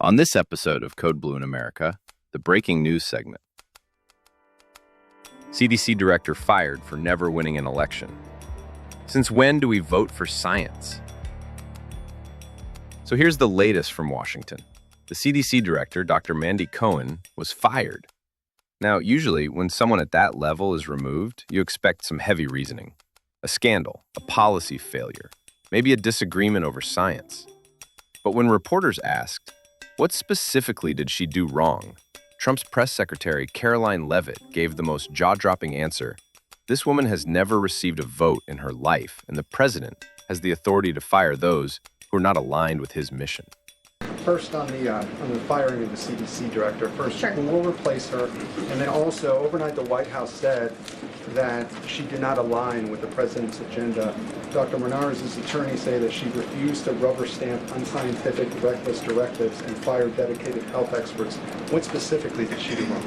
On this episode of Code Blue in America, the breaking news segment. CDC director fired for never winning an election. Since when do we vote for science? So here's the latest from Washington. The CDC director, Dr. Mandy Cohen, was fired. Now, usually when someone at that level is removed, you expect some heavy reasoning. A scandal, a policy failure, maybe a disagreement over science. But when reporters asked, what specifically did she do wrong? Trump's press secretary, Caroline Leavitt, gave the most jaw-dropping answer. This woman has never received a vote in her life, and the president has the authority to fire those who are not aligned with his mission. First on the firing of the CDC director, Sure. Who will replace her? And then also, overnight the White House said that she did not align with the president's agenda. Dr. Menard's attorney say that she refused to rubber stamp unscientific, reckless directives and fired dedicated health experts. What specifically did she do wrong?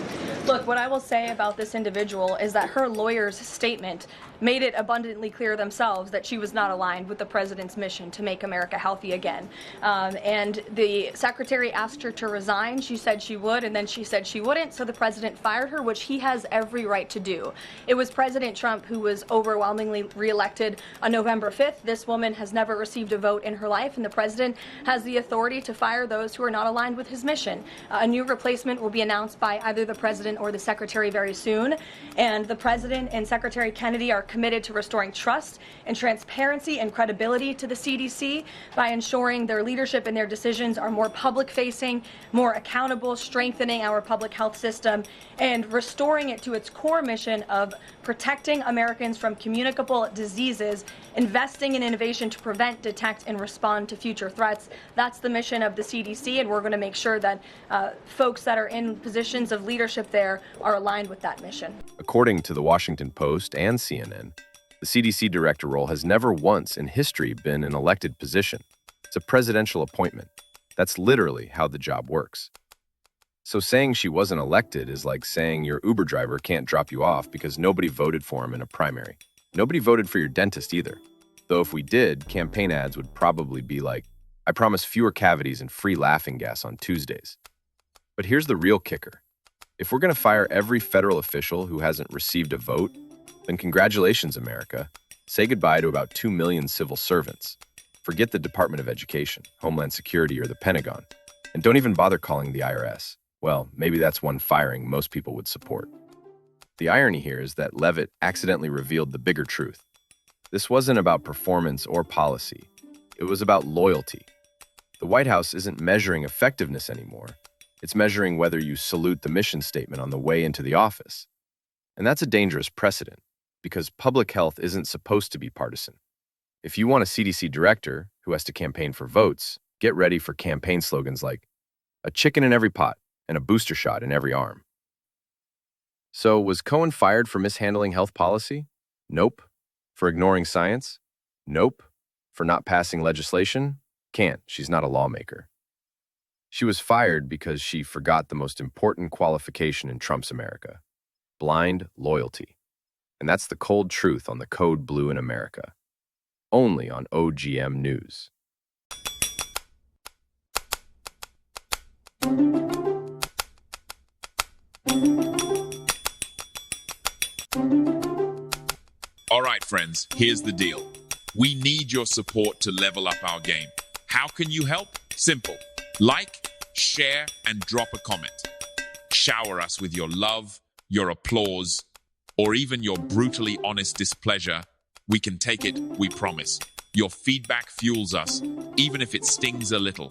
Look, what I will say about this individual is that her lawyer's statement made it abundantly clear themselves that she was not aligned with the president's mission to make America healthy again. And the secretary asked her to resign. She said she would, and then she said she wouldn't, so the president fired her, which he has every right to do. It was President Trump who was overwhelmingly reelected on November 5th. This woman has never received a vote in her life, and the president has the authority to fire those who are not aligned with his mission. A new replacement will be announced by either the president or the secretary very soon, and the president and Secretary Kennedy are committed to restoring trust and transparency and credibility to the CDC by ensuring their leadership and their decisions are more public-facing, more accountable, strengthening our public health system, and restoring it to its core mission of protecting Americans from communicable diseases, investing in innovation to prevent, detect, and respond to future threats. That's the mission of the CDC, and we're going to make sure that folks that are in positions of leadership there are aligned with that mission. According to the Washington Post and CNN, the CDC director role has never once in history been an elected position. It's a presidential appointment. That's literally how the job works. So saying she wasn't elected is like saying your Uber driver can't drop you off because nobody voted for him in a primary. Nobody voted for your dentist either. Though if we did, campaign ads would probably be like, I promise fewer cavities and free laughing gas on Tuesdays. But here's the real kicker. If we're going to fire every federal official who hasn't received a vote, then congratulations, America. Say goodbye to about 2 million civil servants. Forget the Department of Education, Homeland Security, or the Pentagon. And don't even bother calling the IRS. Well, maybe that's one firing most people would support. The irony here is that Leavitt accidentally revealed the bigger truth. This wasn't about performance or policy. It was about loyalty. The White House isn't measuring effectiveness anymore. It's measuring whether you salute the mission statement on the way into the office. And that's a dangerous precedent, because public health isn't supposed to be partisan. If you want a CDC director who has to campaign for votes, get ready for campaign slogans like, a chicken in every pot and a booster shot in every arm. So, was Cohen fired for mishandling health policy? Nope. For ignoring science? Nope. For not passing legislation? Can't. She's not a lawmaker. She was fired because she forgot the most important qualification in Trump's America: blind loyalty. And that's the cold truth on the Code Blue in America. Only on OGM News. All right, friends, here's the deal. We need your support to level up our game. How can you help? Simple. Like, share, and drop a comment. Shower us with your love, your applause, or even your brutally honest displeasure. We can take it, we promise. Your feedback fuels us, even if it stings a little.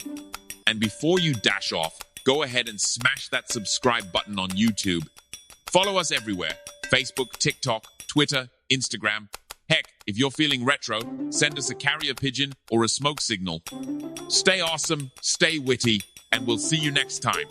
And before you dash off, go ahead and smash that subscribe button on YouTube. Follow us everywhere: Facebook, TikTok, Twitter, Instagram. Heck, if you're feeling retro, send us a carrier pigeon or a smoke signal. Stay awesome, stay witty, and we'll see you next time.